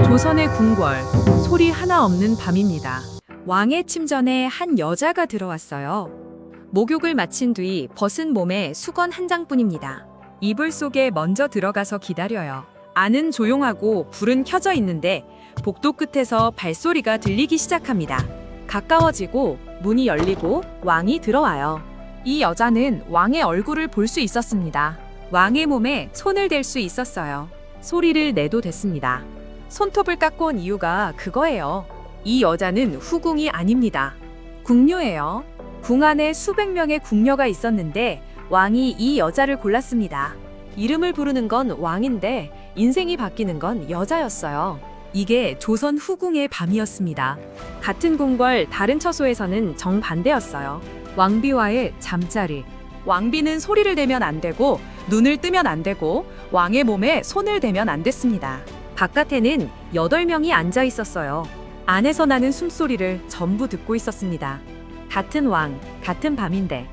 조선의 궁궐, 소리 하나 없는 밤입니다. 왕의 침전에 한 여자가 들어왔어요. 목욕을 마친 뒤 벗은 몸에 수건 한 장뿐입니다. 이불 속에 먼저 들어가서 기다려요. 안은 조용하고 불은 켜져 있는데 복도 끝에서 발소리가 들리기 시작합니다. 가까워지고 문이 열리고 왕이 들어와요. 이 여자는 왕의 얼굴을 볼 수 있었습니다. 왕의 몸에 손을 댈 수 있었어요. 소리를 내도 됐습니다. 손톱을 깎고 온 이유가 그거예요. 이 여자는 후궁이 아닙니다. 궁녀예요. 궁 안에 수백 명의 궁녀가 있었는데 왕이 이 여자를 골랐습니다. 이름을 부르는 건 왕인데 인생이 바뀌는 건 여자였어요. 이게 조선 후궁의 밤이었습니다. 같은 궁궐 다른 처소에서는 정반대였어요. 왕비와의 잠자리. 왕비는 소리를 내면 안 되고 눈을 뜨면 안 되고 왕의 몸에 손을 대면 안 됐습니다. 바깥에는 8명이 앉아 있었어요. 안에서 나는 숨소리를 전부 듣고 있었습니다. 같은 왕, 같은 밤인데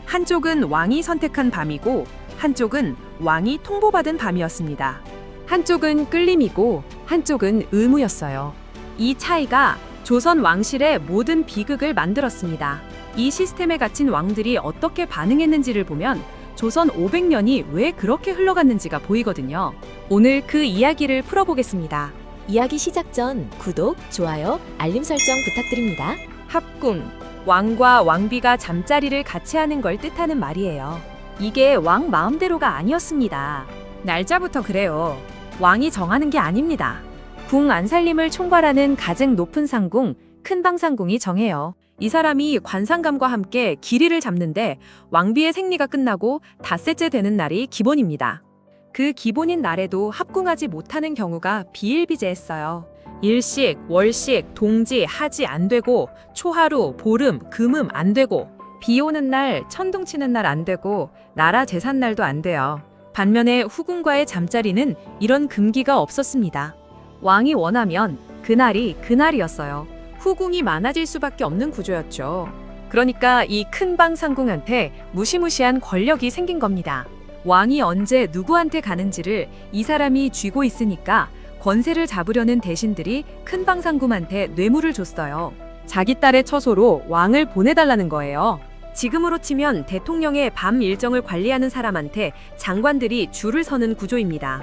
한쪽은 왕이 선택한 밤이고 한쪽은 왕이 통보받은 밤이었습니다. 한쪽은 끌림이고 한쪽은 의무였어요. 이 차이가 조선 왕실의 모든 비극을 만들었습니다. 이 시스템에 갇힌 왕들이 어떻게 반응했는지를 보면 조선 500년이 왜 그렇게 흘러갔는지가 보이거든요. 오늘 그 이야기를 풀어보겠습니다. 이야기 시작 전 구독, 좋아요, 알림 설정 부탁드립니다. 합궁, 왕과 왕비가 잠자리를 같이 하는 걸 뜻하는 말이에요. 이게 왕 마음대로가 아니었습니다. 날짜부터 그래요. 왕이 정하는 게 아닙니다. 궁 안살림을 총괄하는 가장 높은 상궁, 큰방상궁이 정해요. 이 사람이 관상감과 함께 길이를 잡는데 왕비의 생리가 끝나고 닷새째 되는 날이 기본입니다. 그 기본인 날에도 합궁하지 못하는 경우가 비일비재했어요. 일식, 월식, 동지, 하지 안 되고 초하루, 보름, 금음 안 되고 비 오는 날, 천둥 치는 날 안 되고 나라 제삿날도 안 돼요. 반면에 후궁과의 잠자리는 이런 금기가 없었습니다. 왕이 원하면 그날이 그날이었어요. 후궁이 많아질 수밖에 없는 구조였죠. 그러니까 이 큰방상궁한테 무시무시한 권력이 생긴 겁니다. 왕이 언제 누구한테 가는지를 이 사람이 쥐고 있으니까 권세를 잡으려는 대신들이 큰방상궁한테 뇌물을 줬어요. 자기 딸의 처소로 왕을 보내달라는 거예요. 지금으로 치면 대통령의 밤 일정을 관리하는 사람한테 장관들이 줄을 서는 구조입니다.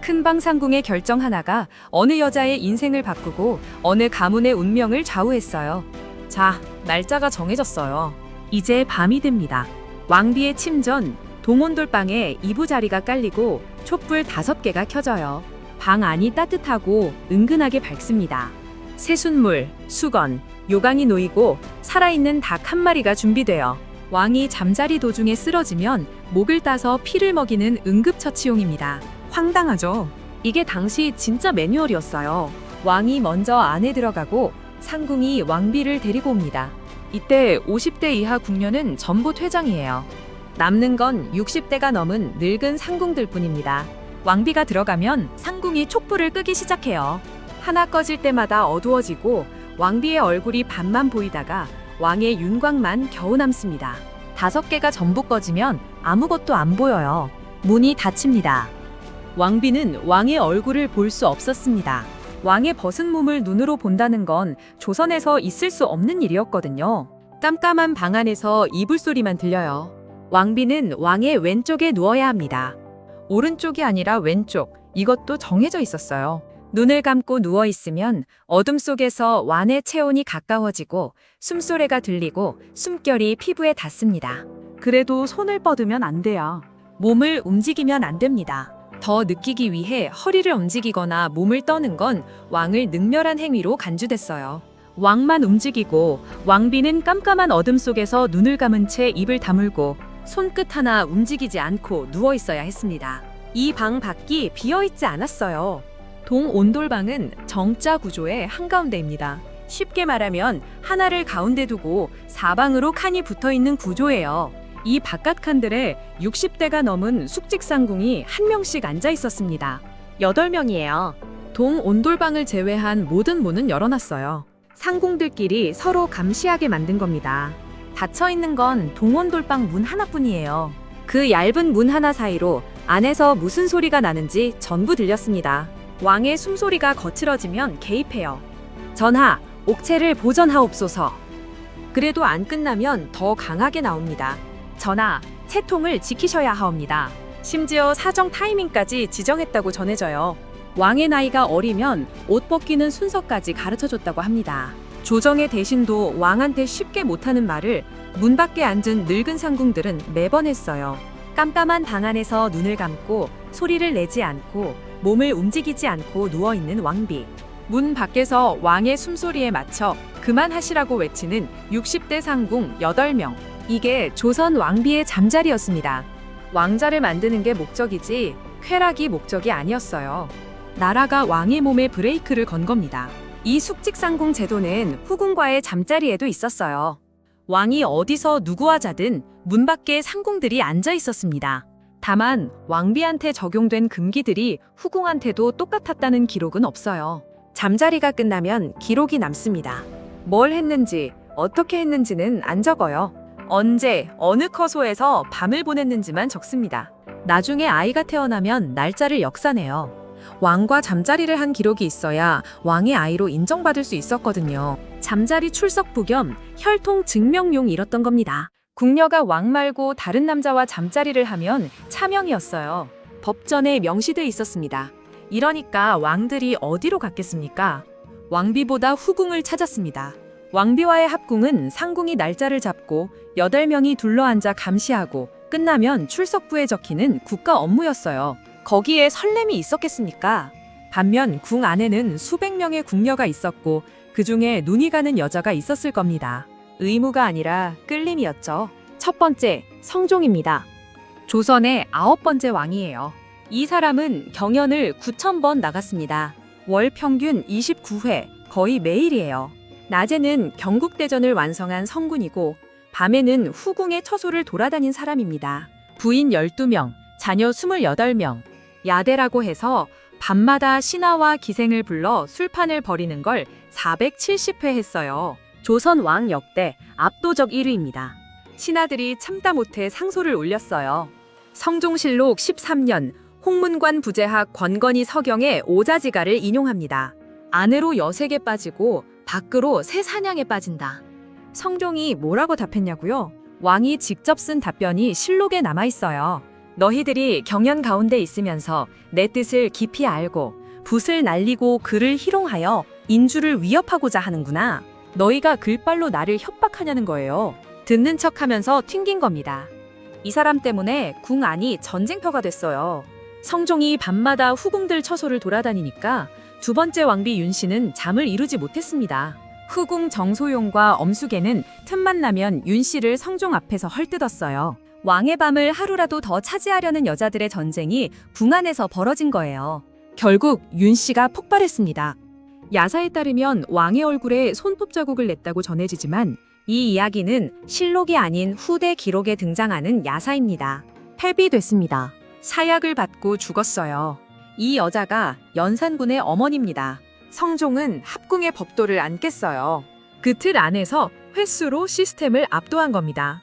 큰방상궁의 결정 하나가 어느 여자의 인생을 바꾸고 어느 가문의 운명을 좌우했어요. 자, 날짜가 정해졌어요. 이제 밤이 됩니다. 왕비의 침전, 동온돌방에 이부자리가 깔리고 촛불 5개가 켜져요. 방 안이 따뜻하고 은근하게 밝습니다. 새순물, 수건, 요강이 놓이고 살아있는 닭 1마리가 준비돼요. 왕이 잠자리 도중에 쓰러지면 목을 따서 피를 먹이는 응급처치용입니다. 황당하죠? 이게 당시 진짜 매뉴얼이었어요. 왕이 먼저 안에 들어가고 상궁이 왕비를 데리고 옵니다. 이때 50대 이하 궁녀는 전부 퇴장이에요. 남는 건 60대가 넘은 늙은 상궁들 뿐입니다. 왕비가 들어가면 상궁이 촛불을 끄기 시작해요. 하나 꺼질 때마다 어두워지고 왕비의 얼굴이 반만 보이다가 왕의 윤곽만 겨우 남습니다. 5개가 전부 꺼지면 아무것도 안 보여요. 문이 닫힙니다. 왕비는 왕의 얼굴을 볼 수 없었습니다. 왕의 벗은 몸을 눈으로 본다는 건 조선에서 있을 수 없는 일이었거든요. 깜깜한 방 안에서 이불 소리만 들려요. 왕비는 왕의 왼쪽에 누워야 합니다. 오른쪽이 아니라 왼쪽, 이것도 정해져 있었어요. 눈을 감고 누워 있으면 어둠 속에서 왕의 체온이 가까워지고 숨소리가 들리고 숨결이 피부에 닿습니다. 그래도 손을 뻗으면 안 돼요. 몸을 움직이면 안 됩니다. 더 느끼기 위해 허리를 움직이거나 몸을 떠는 건 왕을 능멸한 행위로 간주됐어요. 왕만 움직이고 왕비는 깜깜한 어둠 속에서 눈을 감은 채 입을 다물고 손끝 하나 움직이지 않고 누워 있어야 했습니다. 이 방 밖이 비어있지 않았어요. 동온돌방은 정자 구조의 한가운데입니다. 쉽게 말하면 하나를 가운데 두고 사방으로 칸이 붙어있는 구조예요. 이 바깥 칸들에 60대가 넘은 숙직상궁이 1명씩 앉아 있었습니다. 8명이에요. 동온돌방을 제외한 모든 문은 열어놨어요. 상궁들끼리 서로 감시하게 만든 겁니다. 닫혀있는 건 동온돌방 문 하나뿐이에요. 그 얇은 문 하나 사이로 안에서 무슨 소리가 나는지 전부 들렸습니다. 왕의 숨소리가 거칠어지면 개입해요. 전하, 옥체를 보전하옵소서. 그래도 안 끝나면 더 강하게 나옵니다. 전하, 채통을 지키셔야 하옵니다. 심지어 사정 타이밍까지 지정했다고 전해져요. 왕의 나이가 어리면 옷 벗기는 순서까지 가르쳐줬다고 합니다. 조정의 대신도 왕한테 쉽게 못하는 말을 문 밖에 앉은 늙은 상궁들은 매번 했어요. 깜깜한 방 안에서 눈을 감고 소리를 내지 않고 몸을 움직이지 않고 누워있는 왕비. 문 밖에서 왕의 숨소리에 맞춰 그만하시라고 외치는 60대 상궁 8명. 이게 조선 왕비의 잠자리였습니다. 왕자를 만드는 게 목적이지 쾌락이 목적이 아니었어요. 나라가 왕의 몸에 브레이크를 건 겁니다. 이 숙직상궁 제도는 후궁과의 잠자리에도 있었어요. 왕이 어디서 누구와 자든 문 밖에 상궁들이 앉아 있었습니다. 다만 왕비한테 적용된 금기들이 후궁한테도 똑같았다는 기록은 없어요. 잠자리가 끝나면 기록이 남습니다. 뭘 했는지, 어떻게 했는지는 안 적어요. 언제, 어느 커소에서 밤을 보냈는지만 적습니다. 나중에 아이가 태어나면 날짜를 역사내요. 왕과 잠자리를 한 기록이 있어야 왕의 아이로 인정받을 수 있었거든요. 잠자리 출석부 겸 혈통 증명용 이뤘던 겁니다. 궁녀가 왕 말고 다른 남자와 잠자리를 하면 차명이었어요. 법전에 명시돼 있었습니다. 이러니까 왕들이 어디로 갔겠습니까? 왕비보다 후궁을 찾았습니다. 왕비와의 합궁은 상궁이 날짜를 잡고 8명이 둘러앉아 감시하고 끝나면 출석부에 적히는 국가 업무였어요. 거기에 설렘이 있었겠습니까? 반면 궁 안에는 수백 명의 궁녀가 있었고 그 중에 눈이 가는 여자가 있었을 겁니다. 의무가 아니라 끌림이었죠. 첫 번째, 성종입니다. 조선의 9번째 왕이에요. 이 사람은 경연을 9,000번 나갔습니다. 월 평균 29회, 거의 매일이에요. 낮에는 경국대전을 완성한 성군이고 밤에는 후궁의 처소를 돌아다닌 사람입니다. 부인 12명, 자녀 28명. 야대라고 해서 밤마다 신하와 기생을 불러 술판을 벌이는 걸 470회 했어요. 조선 왕 역대 압도적 1위입니다. 신하들이 참다 못해 상소를 올렸어요. 성종실록 13년 홍문관 부제학 권건희 서경의 오자지가를 인용합니다. 안으로 여색에 빠지고 밖으로 새 사냥에 빠진다. 성종이 뭐라고 답했냐고요? 왕이 직접 쓴 답변이 실록에 남아있어요. 너희들이 경연 가운데 있으면서 내 뜻을 깊이 알고 붓을 날리고 글을 희롱하여 인주를 위협하고자 하는구나. 너희가 글빨로 나를 협박하냐는 거예요. 듣는 척하면서 튕긴 겁니다. 이 사람 때문에 궁 안이 전쟁터가 됐어요. 성종이 밤마다 후궁들 처소를 돌아다니니까 두 번째 왕비 윤씨는 잠을 이루지 못했습니다. 후궁 정소용과 엄숙애는 틈만 나면 윤씨를 성종 앞에서 헐뜯었어요. 왕의 밤을 하루라도 더 차지하려는 여자들의 전쟁이 궁 안에서 벌어진 거예요. 결국 윤씨가 폭발했습니다. 야사에 따르면 왕의 얼굴에 손톱 자국을 냈다고 전해지지만 이 이야기는 실록이 아닌 후대 기록에 등장하는 야사입니다. 폐비됐습니다. 사약을 받고 죽었어요. 이 여자가 연산군의 어머니입니다. 성종은 합궁의 법도를 안 깼어요. 그 틀 안에서 횟수로 시스템을 압도한 겁니다.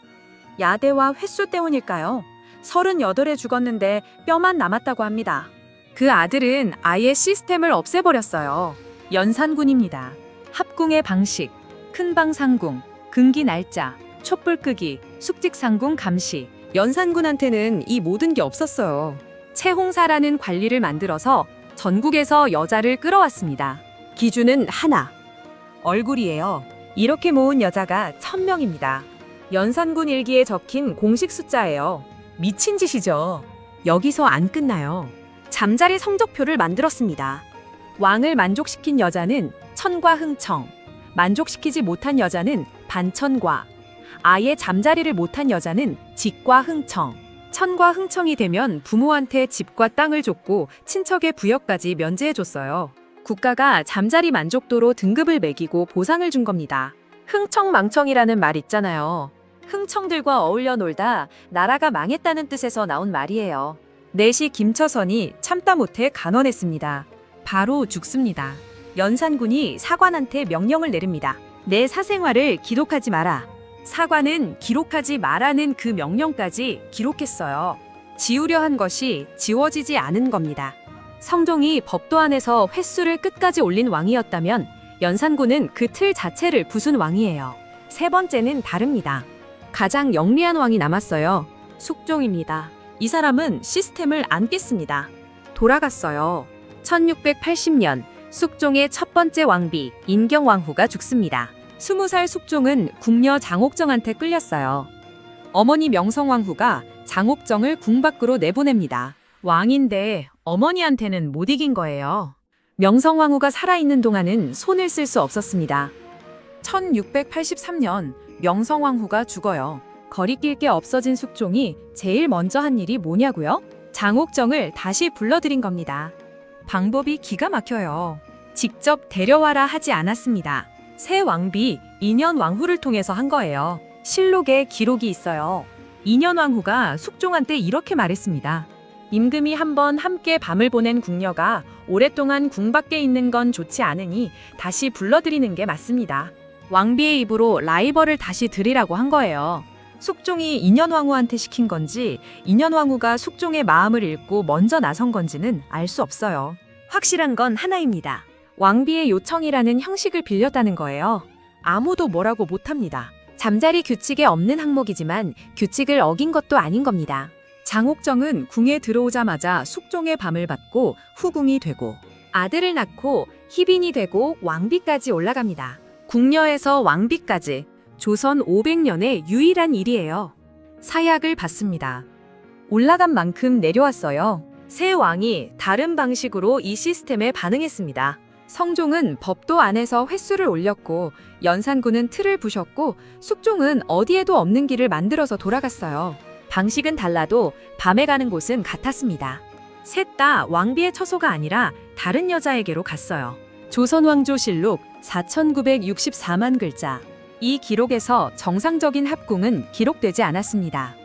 야대와 횟수 때문일까요? 38에 죽었는데 뼈만 남았다고 합니다. 그 아들은 아예 시스템을 없애버렸어요. 연산군입니다. 합궁의 방식, 큰방 상궁, 금기 날짜, 촛불 끄기, 숙직상궁 감시. 연산군한테는 이 모든 게 없었어요. 채홍사라는 관리를 만들어서 전국에서 여자를 끌어왔습니다. 기준은 하나. 얼굴이에요. 이렇게 모은 여자가 1000명입니다. 연산군 일기에 적힌 공식 숫자예요. 미친 짓이죠. 여기서 안 끝나요. 잠자리 성적표를 만들었습니다. 왕을 만족시킨 여자는 천과 흥청, 만족시키지 못한 여자는 반천과, 아예 잠자리를 못한 여자는 직과 흥청. 천과 흥청이 되면 부모한테 집과 땅을 줬고 친척의 부역까지 면제해줬어요. 국가가 잠자리 만족도로 등급을 매기고 보상을 준 겁니다. 흥청망청이라는 말 있잖아요. 흥청들과 어울려 놀다 나라가 망했다는 뜻에서 나온 말이에요. 내시 김처선이 참다 못해 간언했습니다. 바로 죽습니다. 연산군이 사관한테 명령을 내립니다. 내 사생활을 기록하지 마라. 사관은 기록하지 마라는 그 명령까지 기록했어요. 지우려 한 것이 지워지지 않은 겁니다. 성종이 법도 안에서 횟수를 끝까지 올린 왕이었다면 연산군은 그 틀 자체를 부순 왕이에요. 세 번째는 다릅니다. 가장 영리한 왕이 남았어요. 숙종입니다. 이 사람은 시스템을 안 깼습니다. 돌아갔어요. 1680년 숙종의 첫 번째 왕비 인경왕후가 죽습니다. 20살 숙종은 궁녀 장옥정한테 끌렸어요. 어머니 명성왕후가 장옥정을 궁 밖으로 내보냅니다. 왕인데 어머니한테는 못 이긴 거예요. 명성왕후가 살아있는 동안은 손을 쓸 수 없었습니다. 1683년 명성왕후가 죽어요. 거리낄 게 없어진 숙종이 제일 먼저 한 일이 뭐냐고요? 장옥정을 다시 불러들인 겁니다. 방법이 기가 막혀요. 직접 데려와라 하지 않았습니다. 새 왕비 인현왕후를 통해서 한 거예요. 실록에 기록이 있어요. 인현왕후가 숙종한테 이렇게 말했습니다. 임금이 한번 함께 밤을 보낸 궁녀가 오랫동안 궁 밖에 있는 건 좋지 않으니 다시 불러들이는 게 맞습니다. 왕비의 입으로 라이벌을 다시 들이라고 한 거예요. 숙종이 인현왕후한테 시킨 건지 인현왕후가 숙종의 마음을 읽고 먼저 나선 건지는 알 수 없어요. 확실한 건 하나입니다. 왕비의 요청이라는 형식을 빌렸다는 거예요. 아무도 뭐라고 못합니다. 잠자리 규칙에 없는 항목이지만 규칙을 어긴 것도 아닌 겁니다. 장옥정은 궁에 들어오자마자 숙종의 밤을 받고 후궁이 되고 아들을 낳고 희빈이 되고 왕비까지 올라갑니다. 궁녀에서 왕비까지 조선 500년의 유일한 일이에요. 사약을 받습니다. 올라간 만큼 내려왔어요. 새 왕이 다른 방식으로 이 시스템에 반응했습니다. 성종은 법도 안에서 횟수를 올렸고 연산군은 틀을 부셨고 숙종은 어디에도 없는 길을 만들어서 돌아갔어요. 방식은 달라도 밤에 가는 곳은 같았습니다. 셋 다 왕비의 처소가 아니라 다른 여자에게로 갔어요. 조선왕조실록 4,964만 글자. 이 기록에서 정상적인 합궁은 기록되지 않았습니다.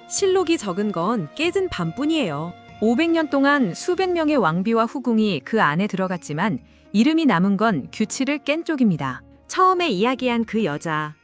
실록이 적은 건 깨진 밤뿐이에요. 500년 동안 수백 명의 왕비와 후궁이 그 안에 들어갔지만 이름이 남은 건 규칙을 깬 쪽입니다. 처음에 이야기한 그 여자.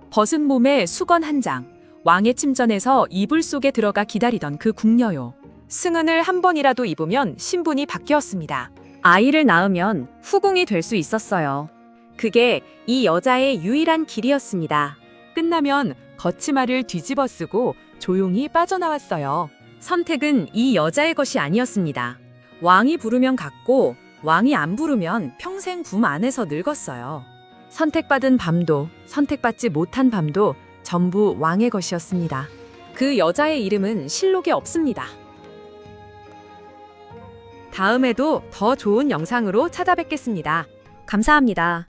벗은 몸에 수건 한 장. 왕의 침전에서 이불 속에 들어가 기다리던 그 궁녀요. 승은을 한 번이라도 입으면 신분이 바뀌었습니다. 아이를 낳으면 후궁이 될 수 있었어요. 그게 이 여자의 유일한 길이었습니다. 끝나면 걷치마를 뒤집어 쓰고 조용히 빠져나왔어요. 선택은 이 여자의 것이 아니었습니다. 왕이 부르면 갔고 왕이 안 부르면 평생 궁 안에서 늙었어요. 선택받은 밤도 선택받지 못한 밤도 전부 왕의 것이었습니다. 그 여자의 이름은 실록에 없습니다. 다음에도 더 좋은 영상으로 찾아뵙겠습니다. 감사합니다.